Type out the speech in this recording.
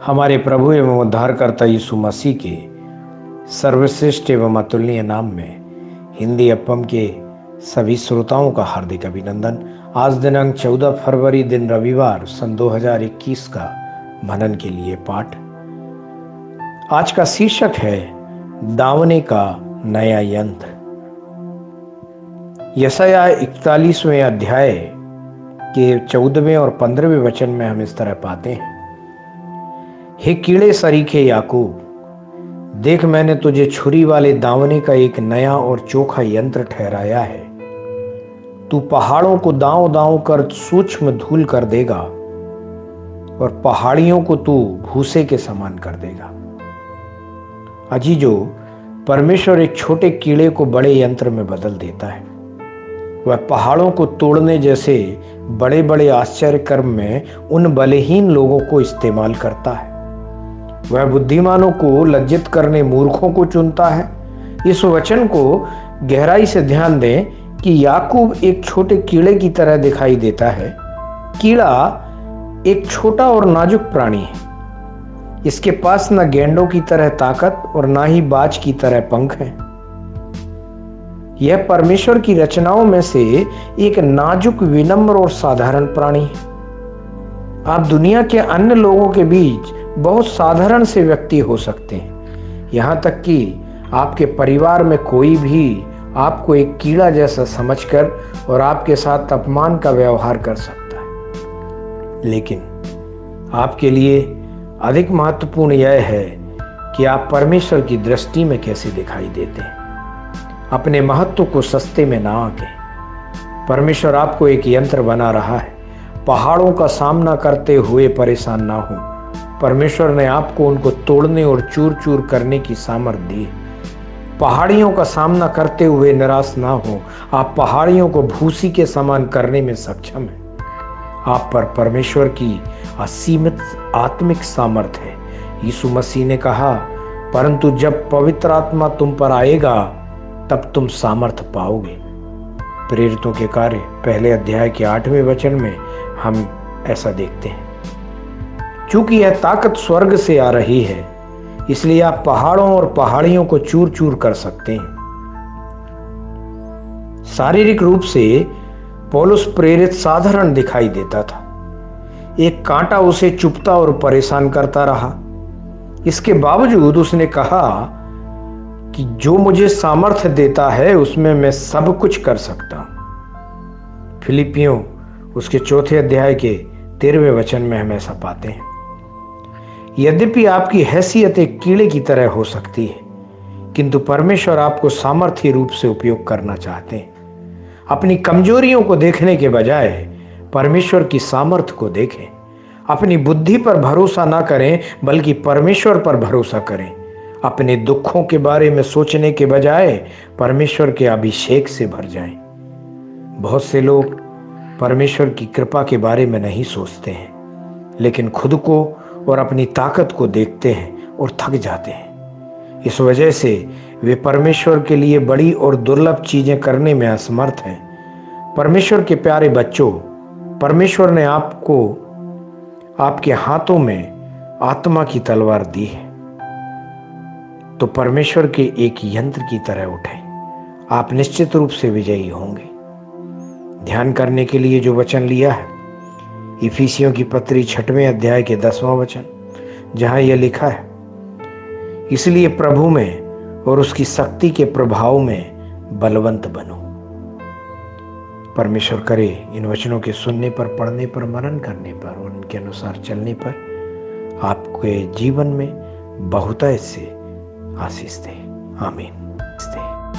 हमारे प्रभु एवं उद्धारकर्ता यीशु मसीह के सर्वश्रेष्ठ एवं अतुलनीय नाम में हिंदी एफएम के सभी श्रोताओं का हार्दिक अभिनंदन। आज दिनांक 14 फरवरी दिन रविवार सन 2021 का मनन के लिए पाठ। आज का शीर्षक है दावने का नया यंत्र। यशायाह 41वें अध्याय के 14वें और 15वें वचन में हम इस तरह पाते हैं, हे कीड़े सरीखे याकूब, देख मैंने तुझे छुरी वाले दावने का एक नया और चोखा यंत्र ठहराया है। तू पहाड़ों को दांव दांव कर सूक्ष्म धूल कर देगा और पहाड़ियों को तू भूसे के समान कर देगा। अजीजों, परमेश्वर एक छोटे कीड़े को बड़े यंत्र में बदल देता है। वह पहाड़ों को तोड़ने जैसे बड़े बड़े आश्चर्य कर्म में उन बलहीन लोगों को इस्तेमाल करता है। वह बुद्धिमानों को लज्जित करने मूर्खों को चुनता है। इस वचन को गहराई से ध्यान दें कि याकूब एक छोटे कीड़े की तरह दिखाई देता है। कीड़ा एक छोटा और नाजुक प्राणी है। इसके पास न गेंडों की तरह ताकत और ना ही बाज की तरह पंख है। यह परमेश्वर की रचनाओं में से एक नाजुक, विनम्र और साधारण प्राणी है। आप दुनिया के अन्य लोगों के बीच बहुत साधारण से व्यक्ति हो सकते हैं। यहां तक कि आपके परिवार में कोई भी आपको एक कीड़ा जैसा समझकर और आपके साथ अपमान का व्यवहार कर सकता है। लेकिन आपके लिए अधिक महत्वपूर्ण यह है कि आप परमेश्वर की दृष्टि में कैसे दिखाई देते हैं। अपने महत्व को सस्ते में ना आंकें। परमेश्वर आपको एक यंत्र बना रहा है। पहाड़ों का सामना करते हुए परेशान ना हो। परमेश्वर ने आपको उनको तोड़ने और चूर चूर करने की सामर्थ्य दी है। पहाड़ियों का सामना करते हुए निराश ना हो। आप पहाड़ियों को भूसी के समान करने में सक्षम हैं। आप पर परमेश्वर की असीमित आत्मिक सामर्थ्य है। यीशु मसीह ने कहा, परंतु जब पवित्र आत्मा तुम पर आएगा तब तुम सामर्थ्य पाओगे। प्रेरितों के कार्य पहले अध्याय के 8वें वचन में हम ऐसा देखते हैं। चूंकि यह ताकत स्वर्ग से आ रही है, इसलिए आप पहाड़ों और पहाड़ियों को चूर चूर कर सकते हैं। शारीरिक रूप से पौलुस प्रेरित साधारण दिखाई देता था। एक कांटा उसे चुभता और परेशान करता रहा। इसके बावजूद उसने कहा कि जो मुझे सामर्थ्य देता है उसमें मैं सब कुछ कर सकता हूं। फिलिपियों उसके 4 अध्याय के 13वें वचन में हम ऐसा पाते हैं। यद्यपि आपकी हैसियत एक कीड़े की तरह हो सकती है, किंतु परमेश्वर आपको सामर्थ्य रूप से उपयोग करना चाहते हैं। अपनी कमजोरियों को देखने के बजाय परमेश्वर की सामर्थ्य को देखें। अपनी बुद्धि पर भरोसा ना करें, बल्कि परमेश्वर पर भरोसा करें। अपने दुखों के बारे में सोचने के बजाय परमेश्वर के अभिषेक से भर जाएं। बहुत से लोग परमेश्वर की कृपा के बारे में नहीं सोचते हैं, लेकिन खुद को और अपनी ताकत को देखते हैं और थक जाते हैं। इस वजह से वे परमेश्वर के लिए बड़ी और दुर्लभ चीजें करने में असमर्थ हैं। परमेश्वर के प्यारे बच्चों, परमेश्वर ने आपको आपके हाथों में आत्मा की तलवार दी है, तो परमेश्वर के एक यंत्र की तरह उठें। आप निश्चित रूप से विजयी होंगे। ध्यान करने के लिए जो वचन लिया है, इफिसियों की पत्री 6वें अध्याय के 10वां वचन, जहां यह लिखा है, इसलिए प्रभु में और उसकी शक्ति के प्रभाव में बलवंत बनो। परमेश्वर करे इन वचनों के सुनने पर, पढ़ने पर, मनन करने पर और उनके अनुसार चलने पर आपके जीवन में बहुतायत से आशीष दे। आमीन।